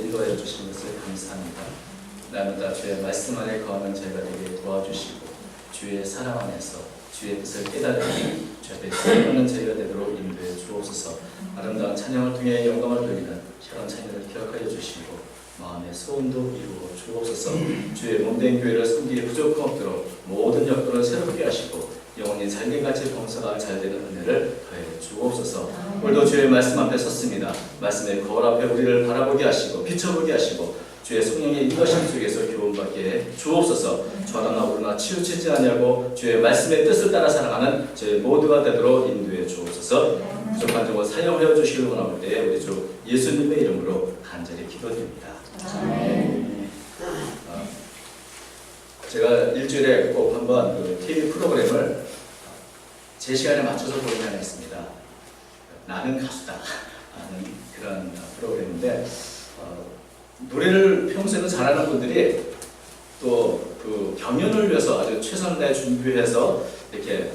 인도하여 주신 것을 감사합니다. 날마다 주의 말씀 안에 거하는 저희가 되게 도와주시고 주의 사랑 안에서 주의 뜻을 깨달으며 주 앞에 세우는 저희가 되도록 인도해 주옵소서. 아름다운 찬양을 통해 영광을 돌리는 혈원 찬양을 기억하여 주시고 마음의 소원도 이루어 주옵소서. 주의 몸된 교회를 섬기에 부족함 없도록 모든 역도를 새롭게 하시고 영원히 잘된같이 범사가 잘되는 은혜를 더해 주옵소서. 오늘도 주의 말씀 앞에 섰습니다. 말씀의 거울 앞에 우리를 바라보게 하시고 비춰보게 하시고 주의 성령의 인도하심 속에서 교훈받게 해 주옵소서. 좌로나 우로나 치우치지 아니하고 주의 말씀의 뜻을 따라 살아가는 저희 모두가 되도록 인도해 주옵소서. 부족한 점을 사용하여 주시길 원하올 때 우리 주 예수님의 이름으로 간절히 기도드립니다. 제가 일주일에 꼭 한번 그 TV 프로그램을 제 시간에 맞춰서 보는 하나 있습니다. 나는 가수다 하는 그런 프로그램인데 노래를 평소에는 잘하는 분들이 또 그 경연을 위해서 아주 최선을 다해 준비해서 이렇게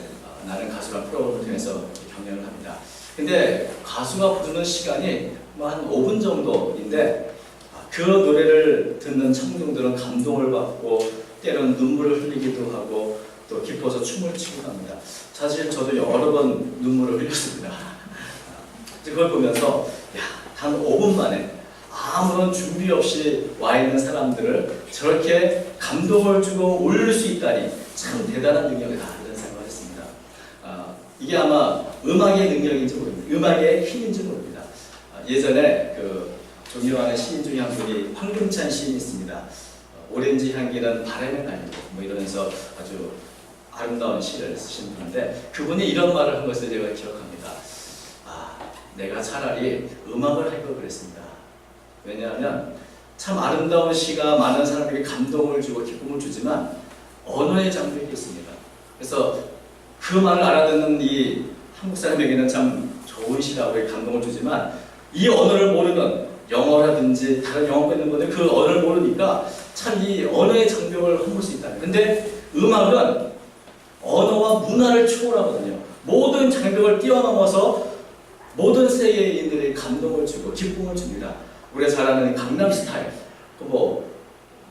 나는 가수라는 프로그램을 통해서 경연을 합니다. 근데 가수가 부르는 시간이 뭐 한 5분 정도인데 그 노래를 듣는 청중들은 감동을 받고 때로는 눈물을 흘리기도 하고 또 기뻐서 춤을 추기도 합니다. 사실 저도 여러 번 눈물을 흘렸습니다. 그걸 보면서 단 5분 만에 아무런 준비 없이 와 있는 사람들을 저렇게 감동을 주고 올릴 수 있다니 참 대단한 능력이다 이런 생각을 했습니다. 이게 아마 음악의 능력인지 모릅니다. 음악의 힘인지 모릅니다. 예전에 그 존경하는 시인 중에 한 분이 황금찬 시인이 있습니다. 오렌지 향기는 바람에 날리고 뭐 이러면서 아주 아름다운 시를 쓰신 분인데 그분이 이런 말을 한 것을 제가 기억합니다. 내가 차라리 음악을 할 걸 그랬습니다. 왜냐하면 참 아름다운 시가 많은 사람에게 감동을 주고 기쁨을 주지만 언어의 장벽이 있습니다. 그래서 그 말을 알아듣는 이 한국 사람에게는 참 좋은 시라고 감동을 주지만 이 언어를 모르는 영어라든지 다른 영어권 있는 분들 그 언어를 모르니까 참 이 언어의 장벽을 허물 수 있다. 근데 음악은 언어와 문화를 초월하거든요. 모든 장벽을 뛰어넘어서 모든 세계인들이 감동을 주고 기쁨을 줍니다. 우리가 잘 아는 강남스타일, 뭐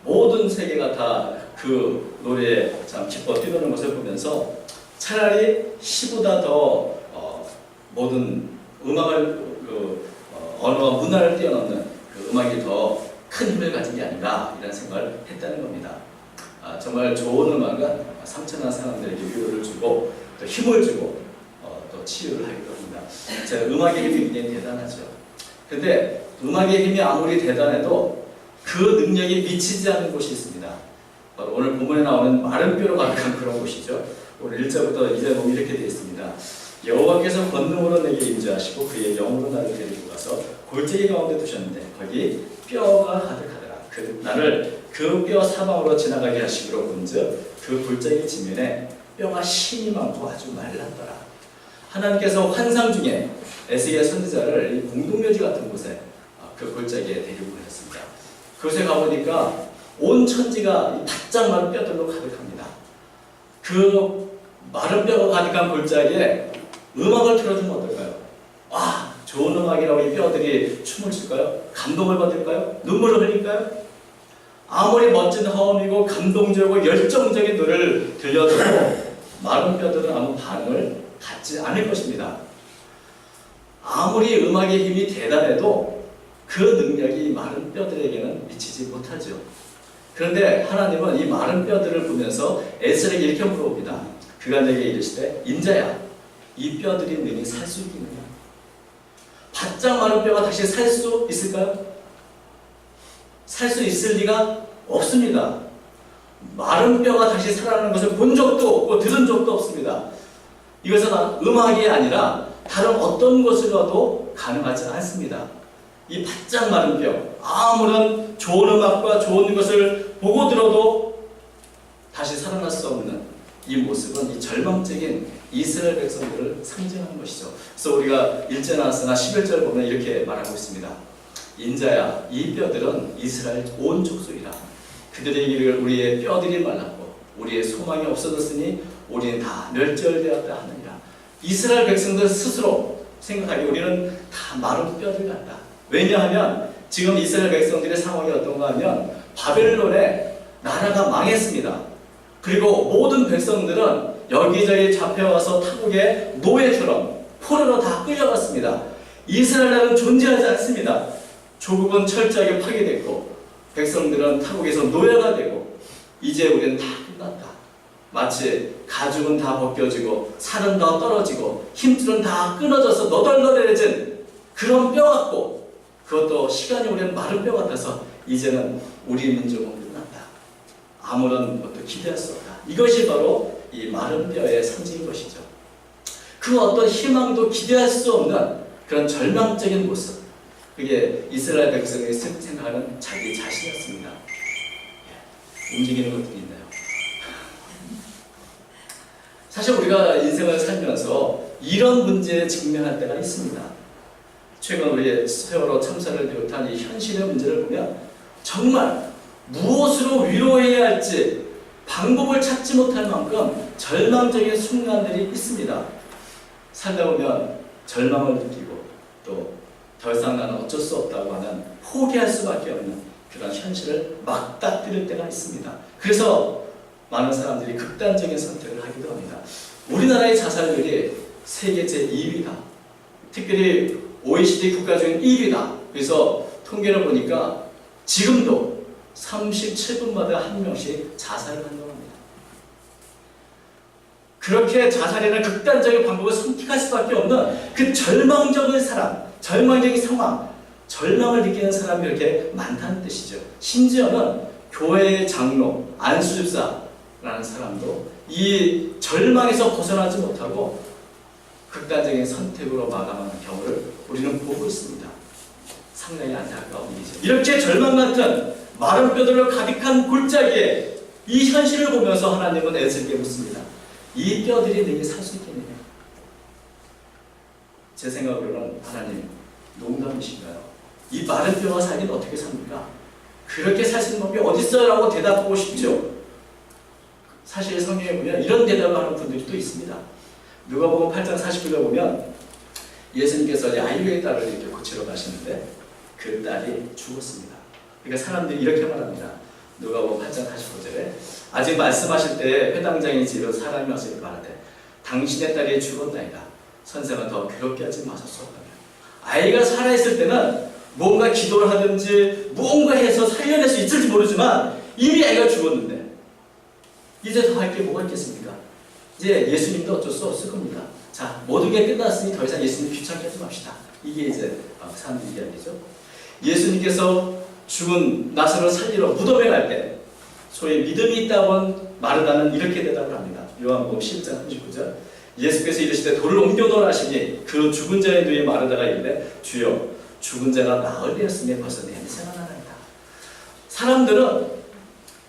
모든 세계가 다 그 노래에 참 기뻐 뛰노는 것을 보면서 차라리 시보다 더 모든 음악을 언어와 문화를 뛰어넘는 그 음악이 더 큰 힘을 가진 게 아닌가 이런 생각을 했다는 겁니다. 정말 좋은 음악은 상처난 사람들에게 위로를 주고 또 힘을 주고 또 치유를 하기도 합니다. 제가 음악의 힘이 굉장히 대단하죠. 근데 음악의 힘이 아무리 대단해도 그 능력이 미치지 않는 곳이 있습니다. 바로 오늘 본문에 나오는 마른 뼈로 가득한 그런 곳이죠. 오늘 1절부터 2절 보면 이렇게 되어 있습니다. 여호와께서 권능으로 내게 임재하시고 그의 영으로 나를 데리고 가서 골짜기 가운데 두셨는데 거기 뼈가 가득하더라. 나를 그 뼈 사방으로 지나가게 하시기로 본즉 그 골짜기 지면에 뼈가 심이 많고 아주 말랐더라. 하나님께서 환상 중에 에스겔 선지자를 이 공동묘지 같은 곳에 그 골짜기에 데리고 가셨습니다. 그곳에 가보니까 온 천지가 이 바짝 마른 뼈들로 가득합니다. 그 마른 뼈가 가득한 골짜기에 음악을 틀어주면 어떨까요? 좋은 음악이라고 이 뼈들이 춤을 출까요? 감동을 받을까요? 눈물을 흘릴까요? 아무리 멋진 화음이고 감동적이고 열정적인 노래를 들려줘도 마른 뼈들은 아무 반응을 갖지 않을 것입니다. 아무리 음악의 힘이 대단해도 그 능력이 마른 뼈들에게는 미치지 못하죠. 그런데 하나님은 이 마른 뼈들을 보면서 에스겔에게 이렇게 물어봅니다. 그가 내게 이르시되 인자야 이 뼈들이 능히 살 수 있느냐? 바짝 마른 뼈가 다시 살 수 있을까요? 살 수 있을 리가 없습니다. 마른 뼈가 다시 살아나는 것을 본 적도 없고 들은 적도 없습니다. 이것은 음악이 아니라 다른 어떤 것으로도 가능하지 않습니다. 이 바짝 마른 뼈, 아무런 좋은 음악과 좋은 것을 보고 들어도 다시 살아날 수 없는 이 모습은 이 절망적인 이스라엘 백성들을 상징하는 것이죠. 그래서 우리가 1절 나왔으나 11절 보면 이렇게 말하고 있습니다. 인자야 이 뼈들은 이스라엘 온 족속이라. 그들의 이르기를 우리의 뼈들이 말랐고 우리의 소망이 없어졌으니 우리는 다 멸절되었다 하느니라. 이스라엘 백성들 스스로 생각하기 우리는 다 마른 뼈들 같다. 왜냐하면 지금 이스라엘 백성들의 상황이 어떤가 하면 바벨론에 나라가 망했습니다. 그리고 모든 백성들은 여기저기 잡혀와서 타국의 노예처럼 포로로 다 끌려갔습니다. 이스라엘 나라는 존재하지 않습니다. 조국은 철저하게 파괴됐고 백성들은 타국에서 노예가 되고 이제 우리는 다 끝났다. 마치 가죽은 다 벗겨지고 살은 다 떨어지고 힘줄은 다 끊어져서 너덜너덜해진 그런 뼈 같고 그것도 시간이 오랜 마른 뼈 같아서 이제는 우리 민족은 끝났다. 아무런 것도 기대할 수 없다. 이것이 바로 이 마른 뼈의 상징인 것이죠. 그 어떤 희망도 기대할 수 없는 그런 절망적인 모습, 그게 이스라엘 백성이 생각하는 자기 자신이었습니다. 움직이는 것들이 있나요? 사실 우리가 인생을 살면서 이런 문제에 직면할 때가 있습니다. 최근 우리 세월호 참사를 비롯한 이 현실의 문제를 보면 정말 무엇으로 위로해야 할지 방법을 찾지 못할 만큼 절망적인 순간들이 있습니다. 살다 보면 절망을 느끼고 또 더 이상 나는 어쩔 수 없다고 하는 포기할 수밖에 없는 그런 현실을 맞닥뜨릴 때가 있습니다. 그래서 많은 사람들이 극단적인 선택을 하기도 합니다. 우리나라의 자살률이 세계 제2위다. 특별히 OECD 국가 중에 1위다. 그래서 통계를 보니까 지금도 37분마다 한 명씩 자살을 한다고 합니다. 그렇게 자살이라는 극단적인 방법을 선택할 수밖에 없는 그 절망적인 사람, 절망적인 상황, 절망을 느끼는 사람이 이렇게 많다는 뜻이죠. 심지어는 교회의 장로, 안수집사라는 사람도 이 절망에서 벗어나지 못하고 극단적인 선택으로 마감하는 경우를 우리는 보고 있습니다. 상당히 안타까운 일이죠. 이렇게 절망 같은 마른 뼈들로 가득한 골짜기에 이 현실을 보면서 하나님은 에스겔에게 묻습니다. 이 뼈들이 내게 살 수 있겠느냐? 제 생각으로는 하나님 농담이신가요? 이 마른 뼈가 살긴 어떻게 삽니까? 그렇게 살 수 있는 법이 어디 있어요? 라고 대답하고 싶죠. 사실 성경에 보면 이런 대답을 하는 분들이 또 있습니다. 누가복음 8장 49절에 보면 예수님께서 아이유의 딸을 이렇게 고치러 가시는데 그 딸이 죽었습니다. 그러니까 사람들이 이렇게 말합니다. 누가복음 8장 45절에 아직 말씀하실 때 회당장이 집에 사람이 와서 이렇게 말하되 당신의 딸이 죽었나이다. 선생은 더 괴롭게 하지 마소서. 아이가 살아있을 때는 뭔가 기도를 하든지 무언가 해서 살려낼 수 있을지 모르지만 이미 아이가 죽었는데 이제 더 할 게 뭐가 있겠습니까? 이제 예수님도 어쩔 수 없을 겁니다. 자, 모든 게 끝났으니 더 이상 예수님 귀찮게 하지 맙시다. 이게 이제 사람들 이야기죠. 예수님께서 죽은 나사로를 살리러 무덤에 갈 때 소위 믿음이 있다면 마르다는 이렇게 대답을 합니다. 요한복음 10장 39절 예수께서 이르시되 돌을 옮겨놓으라 하시니 그 죽은 자의 뒤에 마르다가 이르되 주여 죽은 자가 나을 되었으니 벌써 냄새가 나나이다. 사람들은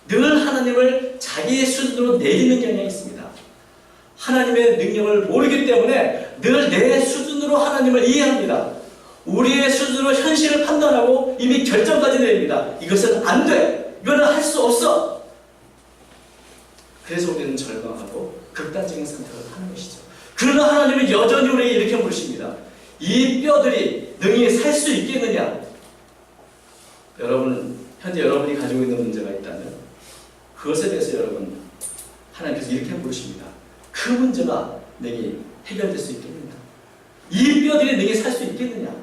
늘 하나님을 자기의 수준으로 내리는 경향이 있습니다. 하나님의 능력을 모르기 때문에 늘 내 수준으로 하나님을 이해합니다. 우리의 수준으로 현실을 판단하고 이미 결정까지 내립니다. 이것은 안 돼. 이거는 할 수 없어. 그래서 우리는 절망하고 극단적인 선택을 하는 것이죠. 그러나 하나님은 여전히 우리에게 이렇게 물으십니다. 이 뼈들이 능히 살 수 있겠느냐? 여러분, 현재 여러분이 가지고 있는 문제가 있다면 그것에 대해서 여러분 하나님께서 이렇게 물으십니다. 그 문제가 능히 해결될 수 있겠느냐? 이 뼈들이 능히 살 수 있겠느냐?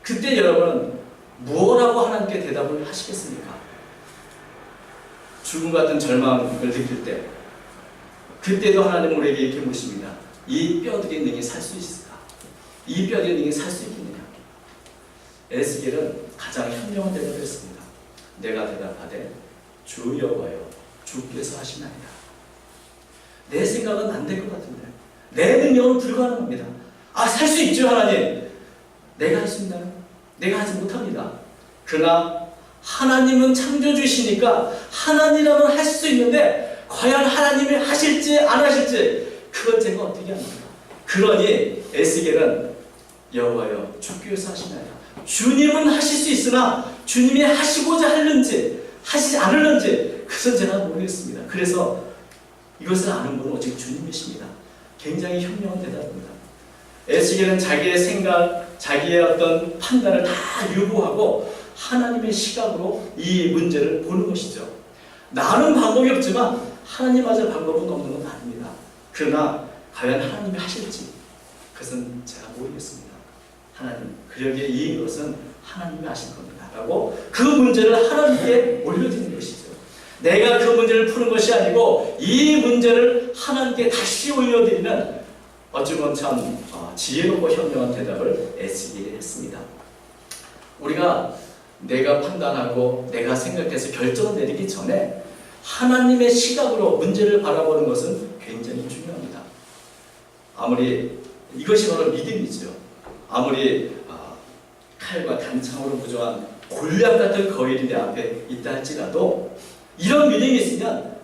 그때 여러분은 무엇라고 하나님께 대답을 하시겠습니까? 죽음 같은 절망을 느낄 때 그때도 하나님은 우리에게 이렇게 물으십니다. 이 뼈들이 능히 살 수 있을까? 이 뼈들이 능히 살 수 있겠느냐? 에스겔은 가장 현명한 대답을 했습니다. 내가 대답하되 주 여호와여 주께서 하시나이다. 내 생각은 안 될 것 같은데 내 능력은 불가능합니다. 살 수 있죠 하나님. 내가 할 수 있나요? 내가 하지 못합니다. 그러나 하나님은 창조주시니까 하나님이라면 할 수 있는데 과연 하나님이 하실지 안 하실지 그걸 제가 어떻게 합니까? 그러니 에스겔은 여호와여 주께서 하시나이다. 주님은 하실 수 있으나 주님이 하시고자 하는지 하시지 않을는지 그것은 제가 모르겠습니다. 그래서 이것을 아는 분은 오직 주님이십니다. 굉장히 현명한 대답입니다. 에스겔은 자기의 생각, 자기의 어떤 판단을 다 유보하고 하나님의 시각으로 이 문제를 보는 것이죠. 나는 방법이 없지만 하나님마저 방법은 없는 건 아닙니다. 그러나 과연 하나님이 하실지 그것은 제가 모르겠습니다. 하나님, 그러기에 이것은 하나님이 하실 겁니다 라고 그 문제를 하나님께 올려드리는 것이죠. 내가 그 문제를 푸는 것이 아니고 이 문제를 하나님께 다시 올려드리는 어찌 보면 참 지혜롭고 현명한 대답을 에스겔이 했습니다. 우리가 내가 판단하고 내가 생각해서 결정을 내리기 전에 하나님의 시각으로 문제를 바라보는 것은 굉장히 중요합니다. 아무리 이것이 바로 믿음이죠. 아무리 칼과 단창으로 무장한 골리앗 같은 거인이 내 앞에 있다 할지라도 이런 믿음이 있으면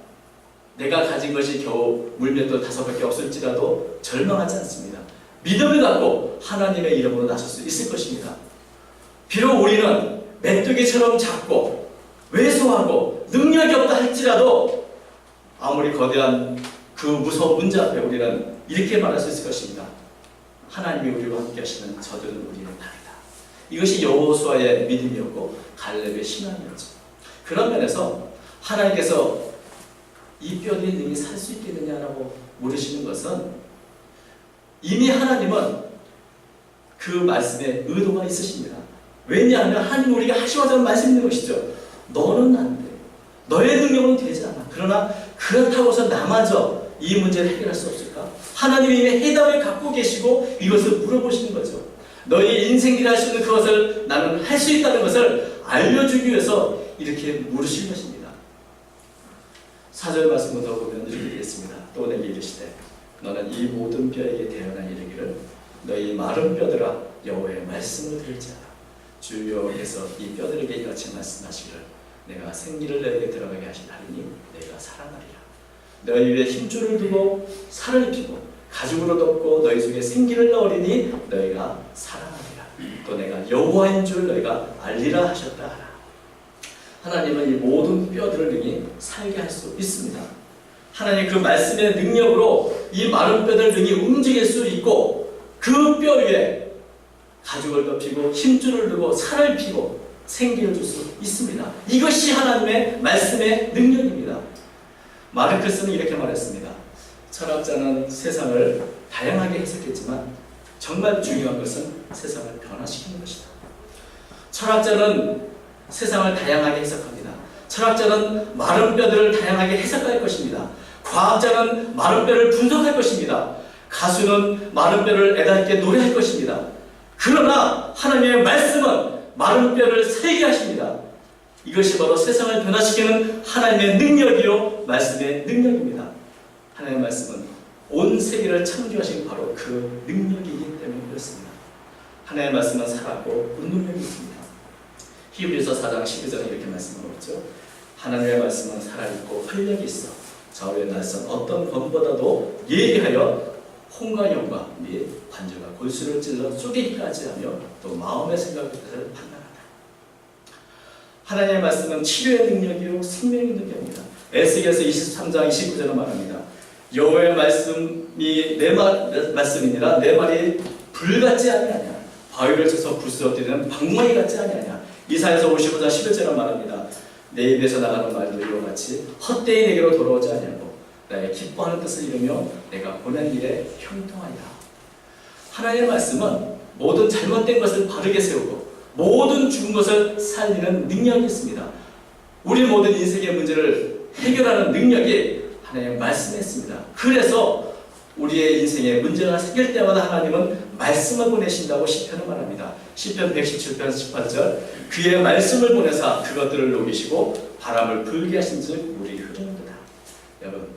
내가 가진 것이 겨우 물맷돌 5밖에 없을지라도 절망하지 않습니다. 믿음을 갖고 하나님의 이름으로 나설 수 있을 것입니다. 비록 우리는 메뚜기처럼 작고 왜소하고 능력이 없다 할지라도 아무리 거대한 그 무서운 문제 앞에 우리는 이렇게 말할 수 있을 것입니다. 하나님이 우리와 함께 하시는 저들은 우리의 답이다. 이것이 여호수아의 믿음이었고 갈렙의 신앙이었죠. 그런 면에서 하나님께서 이 뼈들이 능히 살 수 있겠느냐라고 물으시는 것은 이미 하나님은 그 말씀에 의도가 있으십니다. 왜냐하면 하나님 우리가 하시고자 말씀 있는 것이죠. 너는 안 돼. 너의 능력은 되지 않아. 그러나 그렇다고 해서 나마저 이 문제를 해결할 수 없을까? 하나님이 이미 해답을 갖고 계시고 이것을 물어보시는 거죠. 너희 인생길에 할 수 있는 그것을 나는 할 수 있다는 것을 알려주기 위해서 이렇게 물으신 것입니다. 4절 말씀부터 보면 이렇게 되겠습니다. 또 내게 이르시되 너는 이 모든 뼈에게 대언하여 이르기를 너희 마른 뼈들아 여호와의 말씀을 들을지어다. 주 여호와께서 이 뼈들에게 이같이 말씀하시기를 내가 생기를 너희에게 들어가게 하시나니 내가 살아나리라. 너희 위에 힘줄을 두고 살을 입히고 가죽으로 덮고 너희 속에 생기를 넣으리니 너희가 살아나리라. 또 내가 여호와인 줄 너희가 알리라 하셨다 하라. 하나님은 이 모든 뼈들을 능히 살게 할 수 있습니다. 하나님 그 말씀의 능력으로 이 마른 뼈들을 능히 움직일 수 있고 그 뼈 위에 가죽을 덮이고 힘줄을 두고 살을 피고 생기를 줄 수 있습니다. 이것이 하나님의 말씀의 능력입니다. 마르크스는 이렇게 말했습니다. 철학자는 세상을 다양하게 해석했지만 정말 중요한 것은 세상을 변화시키는 것이다. 철학자는 세상을 다양하게 해석합니다. 철학자는 마른 뼈들을 다양하게 해석할 것입니다. 과학자는 마른 뼈를 분석할 것입니다. 가수는 마른 뼈를 애달게 노래할 것입니다. 그러나 하나님의 말씀은 마른 뼈를 살게 하십니다. 이것이 바로 세상을 변화시키는 하나님의 능력이요 말씀의 능력입니다. 하나님의 말씀은 온 세계를 창조하신 바로 그 능력이기 때문에 그렇습니다. 하나님의 말씀은 살았고 운동력이 있습니다. 히브리서 4장 12절에 이렇게 말씀하고 있죠. 하나님의 말씀은 살아있고 활력이 있어 좌우에 날선 어떤 검보다도 예리하여 혼과 영과 및 관절과 골수를 찔러 쪼개기까지 하며 또 마음의 생각을 판단한다. 하나님의 말씀은 치료의 능력이요 생명의 능력입니다. 에스겔서 23장 29절에 말합니다. 여호와의 말씀이 내 말씀이니라 내 말이 불같지 아니하냐 바위를 쳐서 부스러뜨리는 방망이 같지 아니하냐. 이사야서 55장 11절에 말합니다. 내 입에서 나가는 말도 이와 같이 헛되이 내게로 돌아오지 아니하고 나의 기뻐하는 뜻을 이루며 내가 보낸 일에 형통하리라. 하나님의 말씀은 모든 잘못된 것을 바르게 세우고 모든 죽은 것을 살리는 능력이 있습니다. 우리 모든 인생의 문제를 해결하는 능력이 하나님의 말씀에 있습니다. 그래서 우리의 인생에 문제가 생길 때마다 하나님은 말씀을 보내신다고 시편은 말합니다. 시편 117편 18절 그의 말씀을 보내사 그것들을 녹이시고 바람을 불게 하신즉 물이 흐르는도다. 여러분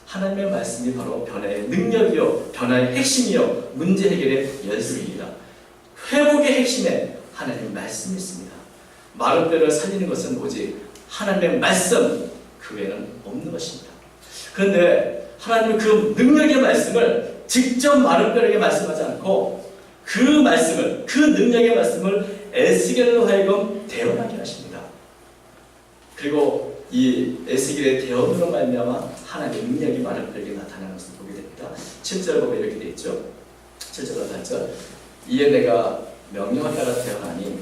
하나님의 말씀이 바로 변화의 능력이요 변화의 핵심이요 문제 해결의 열쇠입니다. 회복의 핵심에 하나님의 말씀이 있습니다. 마른 뼈를 살리는 것은 오직 하나님의 말씀 그 외에는 없는 것입니다. 그런데 하나님은 그 능력의 말씀을 직접 마른 뼈에게 말씀하지 않고 그 말씀을 그 능력의 말씀을 에스겔로 하여금 대언하게 하십니다. 그리고 이 에스겔의 대언으로 말미암아 하나님의 능력이 마른 뼈에게 나타나는 것을 보게 됩니다. 7절 보면 이렇게 되어 있죠. 7절과 8절 이에 내가 명령을 따라 대언하니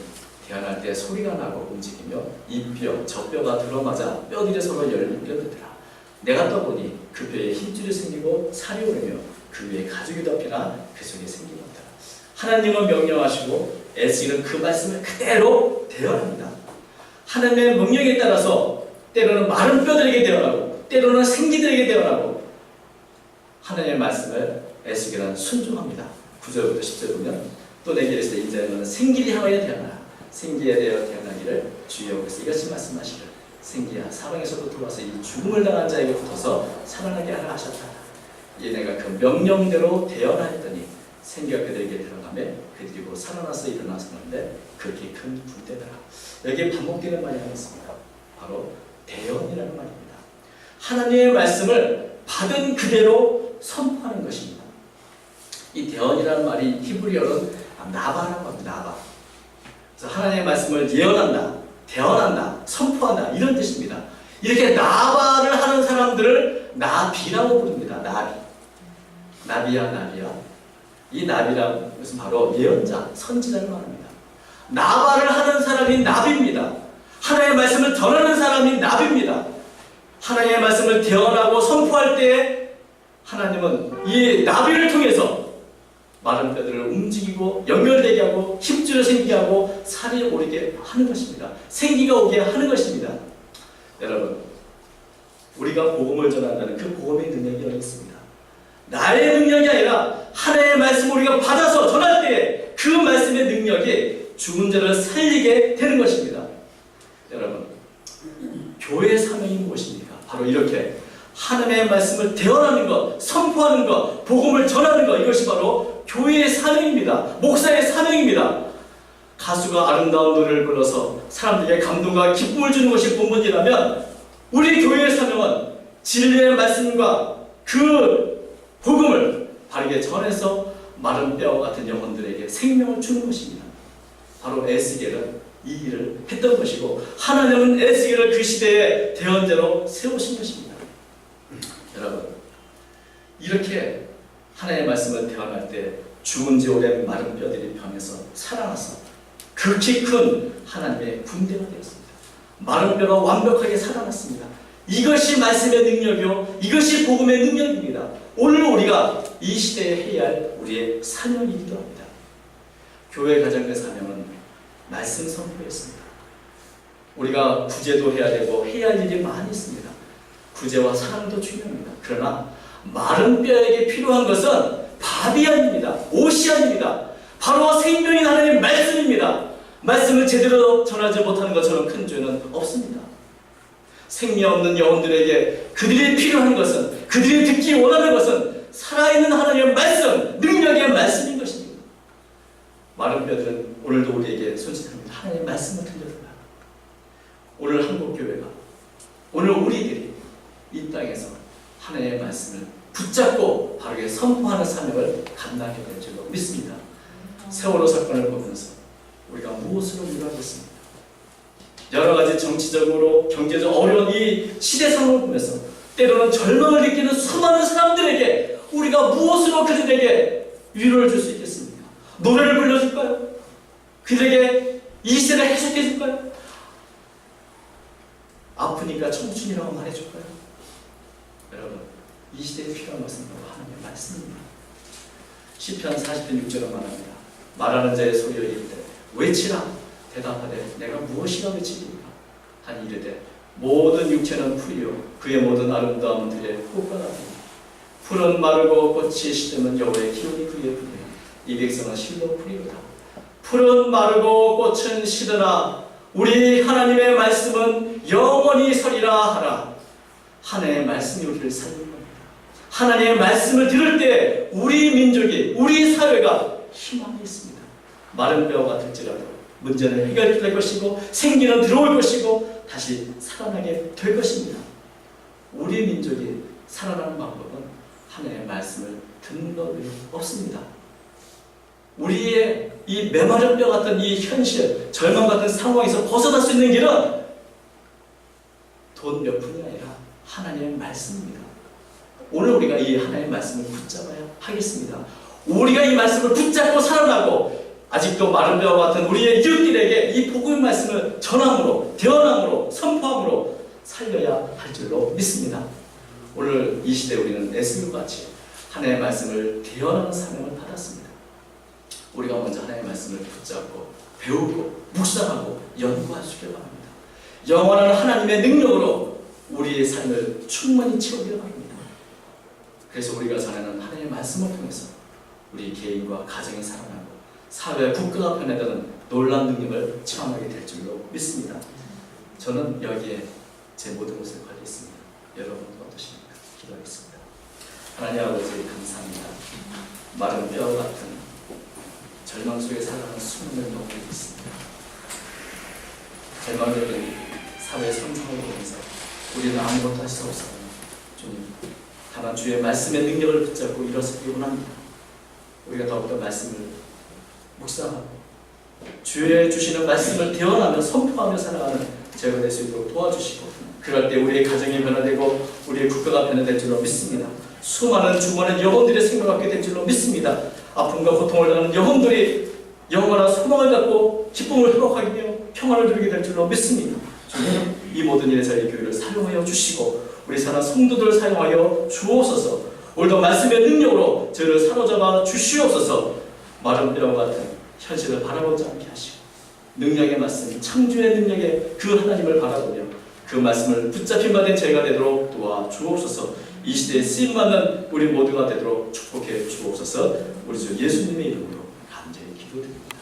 태어날 때 소리가 나고 움직이며 이 뼈, 저 뼈가 들어맞아 뼈들이 서로 열리더라. 내가 떠보니 그 뼈에 힘줄이 생기고 살이 오르며 그 위에 가죽이 덮이나 그 속에 생기더라. 하나님은 명령하시고 에스겔은 그 말씀을 그대로 대언합니다. 하나님의 명령에 따라서 때로는 마른 뼈들에게 대언하고 때로는 생기들에게 대언하고 하나님의 말씀을 에스겔은 순종합니다. 9절부터 10절 보면 또 내게 이르시되 인자여 너는 생기를 향하여 대언하라. 생기에 대하여 대언하기를 주의 여호와께서 이같이 말씀하시기를 생기야 사방에서도 들어와서 이 죽음을 당한 자에게 붙어서 살아나게 하라 하셨다. 이에 내가 그 명령대로 대언하였더니 생기가 그들에게 들어가며 그들이 곧 살아나서 일어나서는데 그렇게 큰 군대더라. 여기에 반복되는 말이 하나 있습니다. 바로 대언이라는 말입니다. 하나님의 말씀을 받은 그대로 선포하는 것입니다. 이 대언이라는 말이 히브리어로는 나바라고 합니다. 나바. 그래서 하나님의 말씀을 예언한다, 대언한다, 선포한다 이런 뜻입니다. 이렇게 나바를 하는 사람들을 나비라고 부릅니다. 나비. 나비야. 이 나비라는 것은 바로 예언자, 선지자를 말합니다. 나바를 하는 사람이 나비입니다. 하나님의 말씀을 전하는 사람이 나비입니다. 하나님의 말씀을 대언하고 선포할 때 하나님은 이 나비를 통해서 마른 뼈들을 움직이고 연결되게 하고 힘줄을 생기게 하고 살이 오르게 하는 것입니다. 생기가 오게 하는 것입니다. 여러분, 우리가 복음을 전한다는 그 복음의 능력이 여기 있습니다. 나의 능력이 아니라 하나님의 말씀을 우리가 받아서 전할 때 그 말씀의 능력이 죽은 자를 살리게 되는 것입니다. 여러분, 교회의 사명이 무엇입니까? 바로 이렇게 하나님의 말씀을 대언하는 것, 선포하는 것, 복음을 전하는 것, 이것이 바로 교회의 사명입니다. 목사의 사명입니다. 가수가 아름다운 노래를 불러서 사람들에게 감동과 기쁨을 주는 것이 본분이라면 우리 교회의 사명은 진리의 말씀과 그 복음을 바르게 전해서 마른 뼈와 같은 영혼들에게 생명을 주는 것입니다. 바로 에스겔은 이 일을 했던 것이고 하나님은 에스겔을 그 시대의 대언자로 세우신 것입니다. 여러분, 이렇게 하나님의 말씀을 대언할 때 죽은 지 오랜 마른 뼈들이 변해서 살아나서 극히 큰 하나님의 군대가 되었습니다. 마른 뼈가 완벽하게 살아났습니다. 이것이 말씀의 능력이요, 이것이 복음의 능력입니다. 오늘 우리가 이 시대에 해야 할 우리의 사명이기도 합니다. 교회 가장 큰 사명은 말씀 선포였습니다. 우리가 구제도 해야 되고 해야 할 일이 많이 있습니다. 구제와 사랑도 중요합니다. 그러나 마른 뼈에게 필요한 것은 밥이 아닙니다. 옷이 아닙니다. 바로 생명인 하나님의 말씀입니다. 말씀을 제대로 전하지 못하는 것처럼 큰 죄는 없습니다. 생명 없는 영혼들에게 그들이 필요한 것은, 그들이 듣기 원하는 것은 살아있는 하나님의 말씀, 능력의 말씀인 것입니다. 마른 뼈들은 오늘도 우리에게 손짓합니다. 하나님의 말씀을 들려달라. 오늘 한국교회가, 오늘 우리들이 이 땅에서 하나님의 말씀을 붙잡고 바르게 선포하는 사명을 감당하게 될 줄로 믿습니다. 세월호 사건을 보면서 우리가 무엇으로 위로하겠습니까? 여러 가지 정치적으로 경제적 어려운 이 시대 상황을 보면서 때로는 절망을 느끼는 수많은 사람들에게 우리가 무엇으로 그들에게 위로를 줄 수 있겠습니까? 노래를 불러줄까요? 그들에게 이 시대를 해석해줄까요? 아프니까 청춘이라고 말해줄까요? 여러분, 이 시대에 필요한 것은 바로 하나님의 말씀입니다. 시편 40편 6절은 말합니다. 말하는 자의 소리여 이르되 외치라. 대답하되 내가 무엇이라 외치리까? 하니 이르되 모든 육체는 풀이요 그의 모든 아름다움은 들의 꽃과 같으니 풀은 마르고 꽃이 시드면 여호와의 기운이 그의 풀이요 이 백성은 실로 풀이로다. 풀은 마르고 꽃은 시드나 우리 하나님의 말씀은 영원히 서리라 하라. 하나님의 말씀이 우리를 살리는 겁니다. 하나님의 말씀을 들을 때 우리 민족이, 우리 사회가 희망이 있습니다. 마른 뼈가 될지라도 문제는 해결될 것이고 생기는 들어올 것이고 다시 살아나게 될 것입니다. 우리 민족이 살아나는 방법은 하나님의 말씀을 듣는 것 외에 없습니다. 우리의 이 메마른 뼈 같은 이 현실, 절망 같은 상황에서 벗어날 수 있는 길은 돈 몇 푼이 아니라 하나님의 말씀입니다. 오늘 우리가 이 하나님의 말씀을 붙잡아야 하겠습니다. 우리가 이 말씀을 붙잡고 살아나고 아직도 마른 뼈와 같은 우리의 이웃들에게 이 복음의 말씀을 전함으로, 대언함으로, 선포함으로 살려야 할 줄로 믿습니다. 오늘 이 시대에 우리는 에스겔같이 하나님의 말씀을 대언하는 사명을 받았습니다. 우리가 먼저 하나님의 말씀을 붙잡고 배우고 묵상하고 연구하시길 바랍니다. 영원한 하나님의 능력으로 우리의 삶을 충분히 채우기를 바랍니다. 그래서 우리가 전하는 하나님의 말씀을 통해서 우리 개인과 가정이 살아나고 사회, 국가가 변화되는 놀라운 능력을 체험하게 될 줄로 믿습니다. 저는 여기에 제 모든 것을 걸려 있습니다. 여러분 어떠십니까? 기도하겠습니다. 하나님 아버지 감사합니다. 마른 뼈 같은 절망 속에 살아가는 수많은 영혼이 있습니다. 절망적인 사회 상상을 보면서 우리는 아무것도 할 수 없어요. 주님, 다만 주의 말씀의 능력을 붙잡고 일어서기 원합니다. 우리가 더욱더 말씀을 묵상하고 주의 주시는 말씀을 대언하며 선포하며 살아가는 저희가 될 수 있도록 도와주시고, 그럴 때 우리의 가정이 변화되고 우리의 국가가 변화될 줄로 믿습니다. 수많은 주많은 영혼들의 생명을 갖게 될 줄로 믿습니다. 아픔과 고통을 당하는 영혼들이 영원한 소망을 갖고 기쁨을 회복하게 되어 평안을 누리게 될 줄로 믿습니다. 주님, 이 모든 일에 저희 교회를 사용하여 주시고 우리 사랑 성도들을 사용하여 주옵소서. 오늘도 말씀의 능력으로 저희를 사로잡아 주시옵소서. 마른 뼈와 같은 현실을 바라보지 않게 하시고 능력의 말씀, 창조의 능력의 그 하나님을 바라보며 그 말씀을 붙잡힌 바 된 저희가 되도록 도와주옵소서. 이 시대에 쓰임받는 우리 모두가 되도록 축복해 주옵소서. 우리 주 예수님의 이름으로 간절히 기도드립니다.